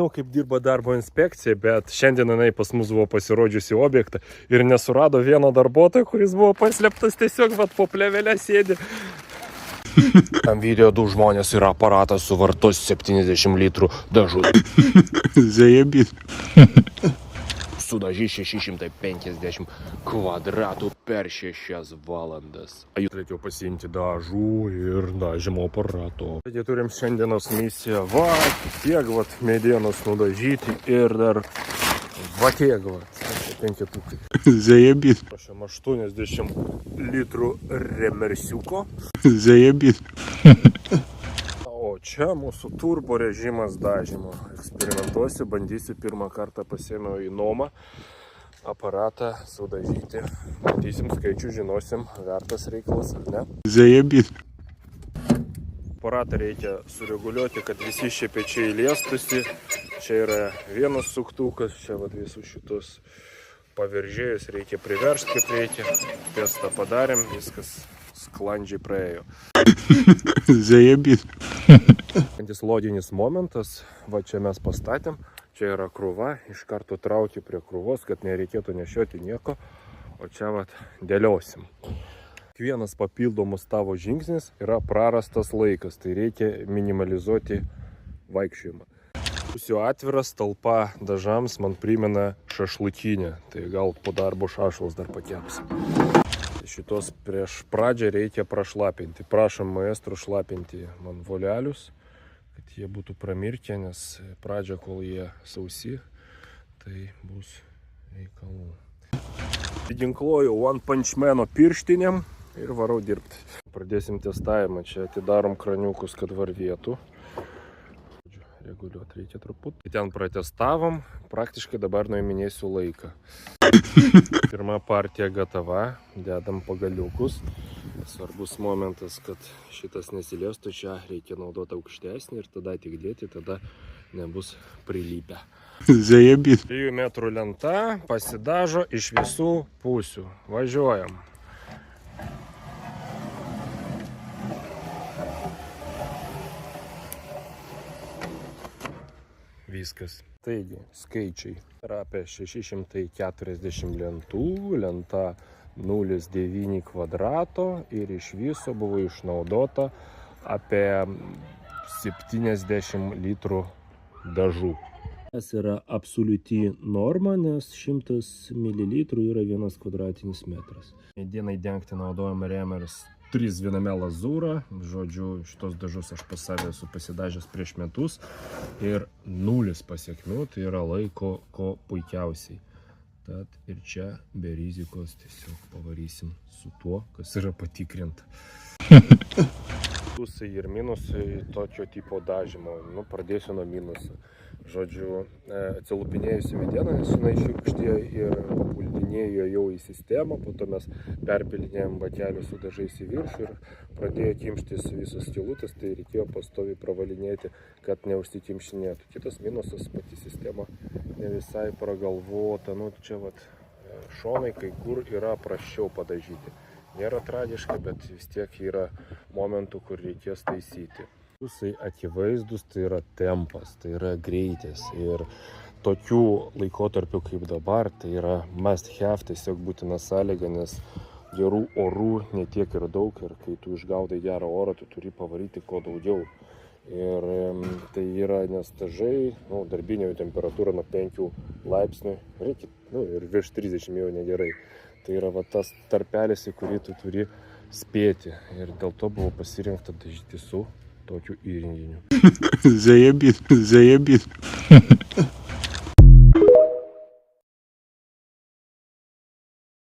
Kaip dirba darbo inspekcija, bet šiandien jinai pas mus buvo pasirodžiusi objektą ir nesurado vieno darbuotojo, kuris buvo paslėptas tiesiog po plevelę sėdi. Tam video du žmonės ir aparatas suvartos 70 litrų dažų. Заебись. Sudažys 650 kvadratų per 6 valandas. Jūs reikia pasiimti dažų ir dažymo aparato. Taigi turim šiandienos misiją. Tiek medienos nudažyti ir dar tiek 5 tūkai. Заебись. Prašom 80 litrų remersiuko. Заебись. O čia mūsų turbo režimas dažymo. Eksperimentuosiu, bandysiu, pirmą kartą pasiėmiau į nuomą aparatą sudažyti. Matysim skaičių, žinosim, vertas reikalas ar ne. Заебись. Aparatą reikia sureguliuoti, kad visi šepečiai liestusi. Čia yra vienas suktukas, čia visus šitus paveržėjus reikia priversti, kaip reikia. Testą padarėm, viskas sklandžiai praėjo. Заебись. Lodinis momentas, čia mes pastatėm, čia yra krūva, iš karto trauki prie krūvos, kad nereikėtų nešioti nieko, o čia dėliosim. Kiekvienas papildomas tavo žingsnis yra prarastas laikas, tai reikia minimalizuoti vaikščiojimą. Būsiu atviras, talpa dažams man primena šašlukinę, tai gal po darbo šašlus dar pakepsim. Šitos prieš pradžią reikia prašlapinti. Prašom maestro šlapinti man volelius, kad jie būtų pramirkę, nes pradžia, kol jie sausi, tai bus reikalų. Ginkluoju One Punch Mano pirštinėm ir varau dirbti. Pradėsim testavimą. Čia atidarom kraniukus, kad varvėtų. Reguliuoti reikia truputį. Ten pratestavom, praktiškai dabar nuiminėsiu laiką. Pirma partija gatava, dedam pagaliukus. Svarbus momentas, kad šitas nesiliestų, čia reikia naudoti aukštesnį ir tada tik dėti, tada nebus prilypę. Заебись. 3 metrų lenta pasidažo iš visų pusių. Važiuojam. Viskas. Taigi, skaičiai. Yra apie 640 lentų, lenta 0,9 kvadrato ir iš viso buvo išnaudota apie 70 litrų dažų. Tas yra absoliuti norma, nes 100 ml yra 1 kvadratinis metras. Medienai dengti naudojam Remers 3 viename lazūrą, žodžiu, šitos dažus aš pas save esu pasidažęs prieš metus ir 0 pasiekmių, tai yra laiko ko puikiausiai. Tad ir čia be rizikos tiesiog pavarysim su tuo, kas yra patikrinta. Pliusai ir minusai tokio tipo dažymo. Pradėsiu nuo minusų. Žodžiu, atsilupinėjusi medieną, nes jinai šiurkštė ir papuldinėjo jau į sistemą, po to mes perpilinėjom batelius su dažais į viršų ir pradėjo kimštis visos skylutės, tai reikėjo pastoviai pravalinėti, kad neužsikimšinėtų. Kitas minusas, pati sistema ne visai pragalvota, čia šonai kai kur yra prasčiau padažyti. Nėra tragiška, bet vis tiek yra momentų, kur reikės taisyti. Pliusai akivaizdus, tai yra tempas, tai yra greitis ir tokių laikotarpių kaip dabar, tai yra must have, tiesiog būtina sąlyga, nes gerų orų netiek ir daug ir kai tu išgaudai gerą orą, tu turi pavaryti kuo daugiau. Ir tai yra, nes dažai, darbinė temperatūra nuo 5 laipsnių, reikia, ir virš 30 jau negerai. Tai yra tas tarpelis, į kurį tu turi spėti ir dėl to buvo pasirinkta dažyti su tokiu įrenginiu. Заебись.